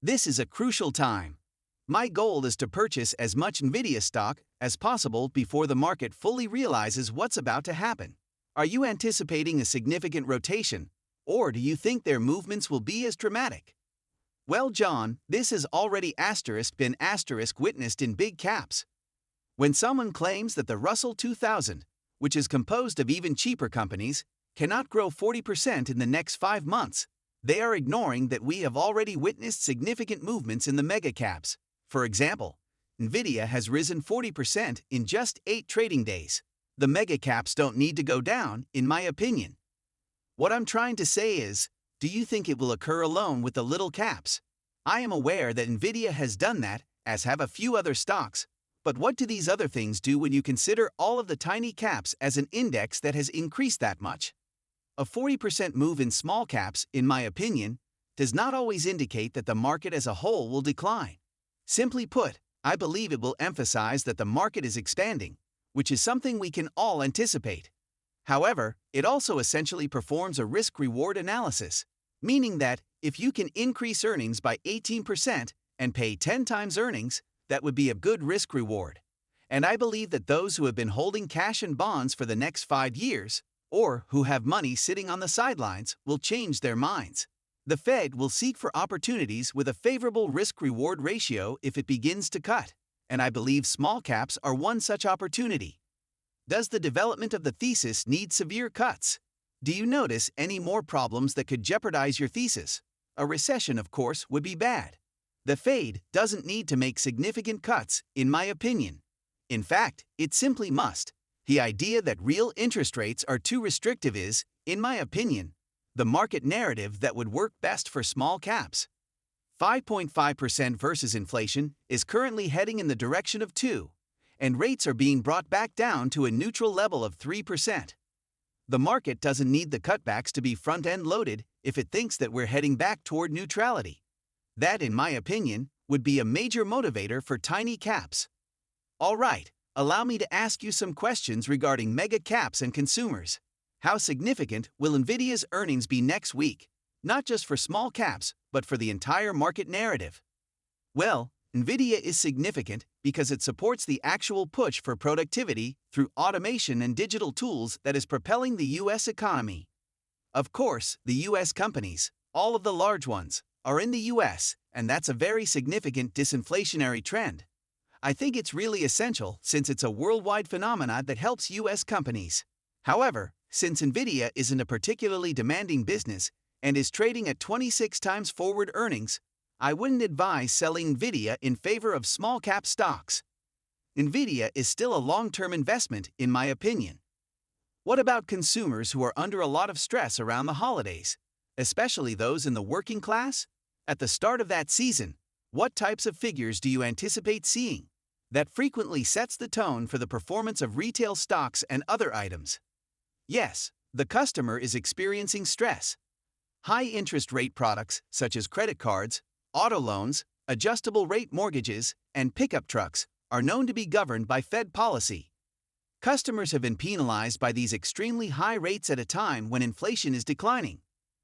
This is a crucial time. My goal is to purchase as much Nvidia stock as possible before the market fully realizes what's about to happen. Are you anticipating a significant rotation, or do you think their movements will be as dramatic? Well, John, this has already been witnessed in big caps. When someone claims that the Russell 2000, which is composed of even cheaper companies, cannot grow 40% in the next 5 months, they are ignoring that we have already witnessed significant movements in the mega caps. For example, Nvidia has risen 40% in just 8 trading days. The mega caps don't need to go down, in my opinion. What I'm trying to say is, do you think it will occur alone with the little caps? I am aware that Nvidia has done that, as have a few other stocks, but what do these other things do when you consider all of the tiny caps as an index that has increased that much? A 40% move in small caps, in my opinion, does not always indicate that the market as a whole will decline. Simply put, I believe it will emphasize that the market is expanding, which is something we can all anticipate. However, it also essentially performs a risk-reward analysis, meaning that if you can increase earnings by 18% and pay 10 times earnings, that would be a good risk-reward. And I believe that those who have been holding cash and bonds for the next 5 years, or who have money sitting on the sidelines, will change their minds. The Fed will seek for opportunities with a favorable risk-reward ratio if it begins to cut, and I believe small caps are one such opportunity. Does the development of the thesis need severe cuts? Do you notice any more problems that could jeopardize your thesis? A recession, of course, would be bad. The Fed doesn't need to make significant cuts, in my opinion. In fact, it simply must. The idea that real interest rates are too restrictive is, in my opinion, the market narrative that would work best for small caps. 5.5% versus inflation is currently heading in the direction of 2%. And rates are being brought back down to a neutral level of 3%. The market doesn't need the cutbacks to be front-end loaded if it thinks that we're heading back toward neutrality. That, in my opinion, would be a major motivator for tiny caps. All right, allow me to ask you some questions regarding mega caps and consumers. How significant will Nvidia's earnings be next week, not just for small caps, but for the entire market narrative? Well, Nvidia is significant because it supports the actual push for productivity through automation and digital tools that is propelling the U.S. economy. Of course, the U.S. companies, all of the large ones, are in the U.S., and that's a very significant disinflationary trend. I think it's really essential since it's a worldwide phenomenon that helps U.S. companies. However, since Nvidia isn't a particularly demanding business and is trading at 26 times forward earnings, I wouldn't advise selling Nvidia in favor of small-cap stocks. Nvidia is still a long-term investment, in my opinion. What about consumers who are under a lot of stress around the holidays, especially those in the working class? At the start of that season, what types of figures do you anticipate seeing? That frequently sets the tone for the performance of retail stocks and other items. Yes, the customer is experiencing stress. High interest rate products such as credit cards, auto loans, adjustable rate mortgages, and pickup trucks are known to be governed by Fed policy. Customers have been penalized by these extremely high rates at a time when inflation is declining.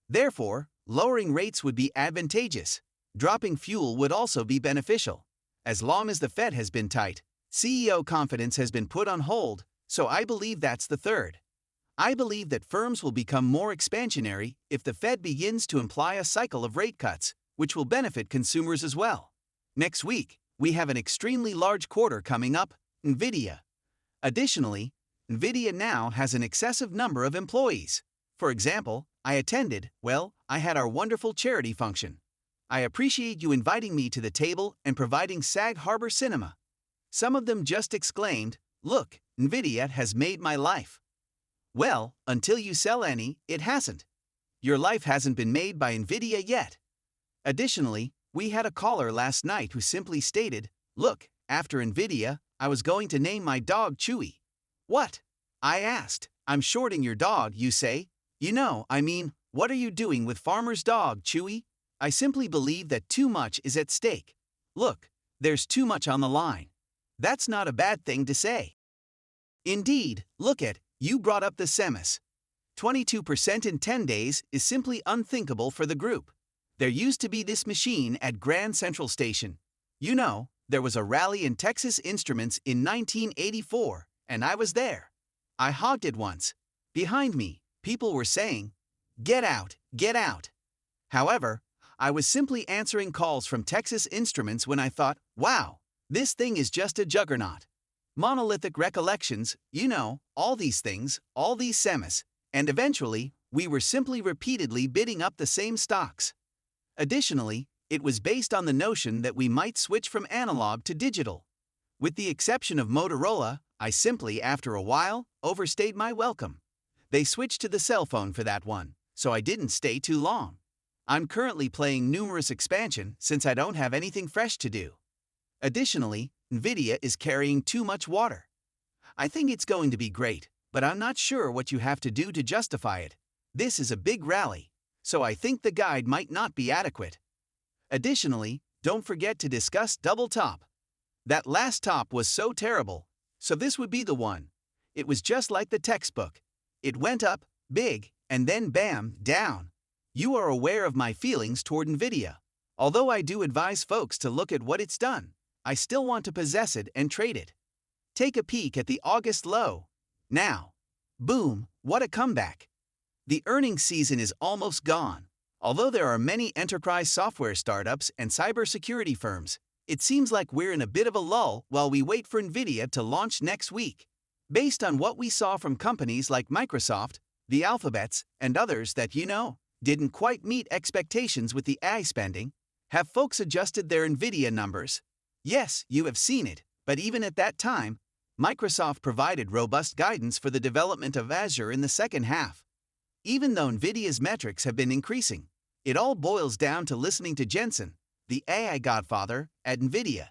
Therefore, lowering rates would be advantageous. Dropping fuel would also be beneficial. As long as the Fed has been tight, CEO confidence has been put on hold, so I believe that's the third. I believe that firms will become more expansionary if the Fed begins to imply a cycle of rate cuts, which will benefit consumers as well. Next week, we have an extremely large quarter coming up, Nvidia. Additionally, Nvidia now has an excessive number of employees. For example, I had our wonderful charity function. I appreciate you inviting me to the table and providing Sag Harbor Cinema. Some of them just exclaimed, "Look, Nvidia has made my life." Well, until you sell any, it hasn't. Your life hasn't been made by Nvidia yet. Additionally, we had a caller last night who simply stated, "Look, after Nvidia, I was going to name my dog Chewy." What? I asked. I'm shorting your dog, you say? What are you doing with Farmer's dog, Chewy? I simply believe that too much is at stake. Look, there's too much on the line. That's not a bad thing to say. Indeed, you brought up the SEMIS. 22% in 10 days is simply unthinkable for the group. There used to be this machine at Grand Central Station. You know, there was a rally in Texas Instruments in 1984, and I was there. I hogged it once. Behind me, people were saying, "Get out, get out." However, I was simply answering calls from Texas Instruments when I thought, wow, this thing is just a juggernaut. Monolithic recollections, you know, all these things, all these semis, and eventually, we were simply repeatedly bidding up the same stocks. Additionally, it was based on the notion that we might switch from analog to digital. With the exception of Motorola, I simply, after a while, overstayed my welcome. They switched to the cell phone for that one, so I didn't stay too long. I'm currently playing numerous expansion since I don't have anything fresh to do. Additionally, Nvidia is carrying too much water. I think it's going to be great, but I'm not sure what you have to do to justify it. This is a big rally, so I think the guide might not be adequate. Additionally, don't forget to discuss double top. That last top was so terrible, so this would be the one. It was just like the textbook. It went up, big, and then bam, down. You are aware of my feelings toward Nvidia. Although I do advise folks to look at what it's done, I still want to possess it and trade it. Take a peek at the August low. Now, boom, what a comeback. The earnings season is almost gone. Although there are many enterprise software startups and cybersecurity firms, it seems like we're in a bit of a lull while we wait for Nvidia to launch next week. Based on what we saw from companies like Microsoft, the Alphabets, and others that you know, didn't quite meet expectations with the AI spending, have folks adjusted their Nvidia numbers? Yes, you have seen it, but even at that time, Microsoft provided robust guidance for the development of Azure in the second half. Even though Nvidia's metrics have been increasing, it all boils down to listening to Jensen, the AI godfather, at Nvidia.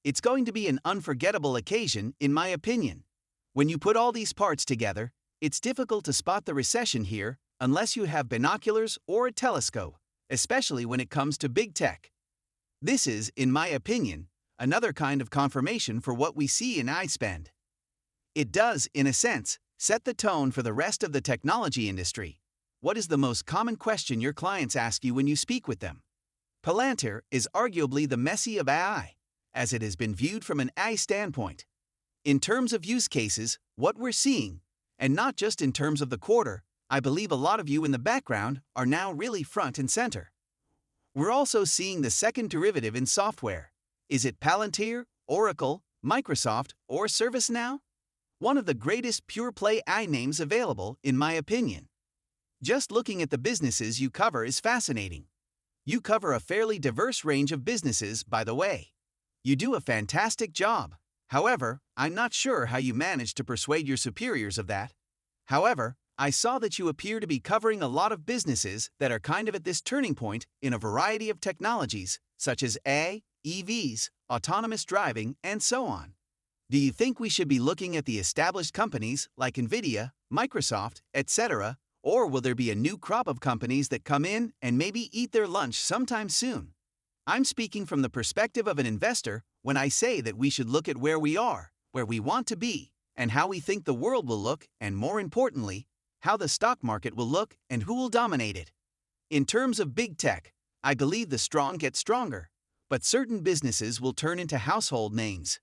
It's going to be an unforgettable occasion, in my opinion. When you put all these parts together, it's difficult to spot the recession here unless you have binoculars or a telescope, especially when it comes to big tech. This is, in my opinion, another kind of confirmation for what we see in iSpend. It does, in a sense, set the tone for the rest of the technology industry. What is the most common question your clients ask you when you speak with them? Palantir is arguably the Messi of AI, as it has been viewed from an AI standpoint. In terms of use cases, what we're seeing, and not just in terms of the quarter, I believe a lot of you in the background are now really front and center. We're also seeing the second derivative in software. Is it Palantir, Oracle, Microsoft, or ServiceNow? One of the greatest pure-play AI names available, in my opinion. Just looking at the businesses you cover is fascinating. You cover a fairly diverse range of businesses, by the way. You do a fantastic job. However, I'm not sure how you managed to persuade your superiors of that. However, I saw that you appear to be covering a lot of businesses that are kind of at this turning point in a variety of technologies, such as AI, EVs, autonomous driving, and so on. Do you think we should be looking at the established companies like Nvidia, Microsoft, etc., or will there be a new crop of companies that come in and maybe eat their lunch sometime soon? I'm speaking from the perspective of an investor when I say that we should look at where we are, where we want to be, and how we think the world will look, and more importantly, how the stock market will look and who will dominate it. In terms of big tech, I believe the strong get stronger, but certain businesses will turn into household names.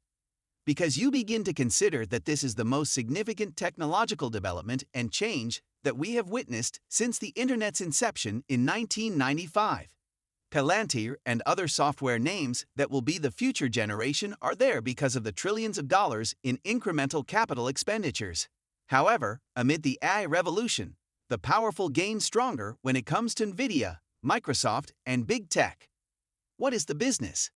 Because you begin to consider that this is the most significant technological development and change that we have witnessed since the Internet's inception in 1995. Palantir and other software names that will be the future generation are there because of the trillions of dollars in incremental capital expenditures. However, amid the AI revolution, the powerful gain stronger when it comes to Nvidia, Microsoft, and big tech. What is the business?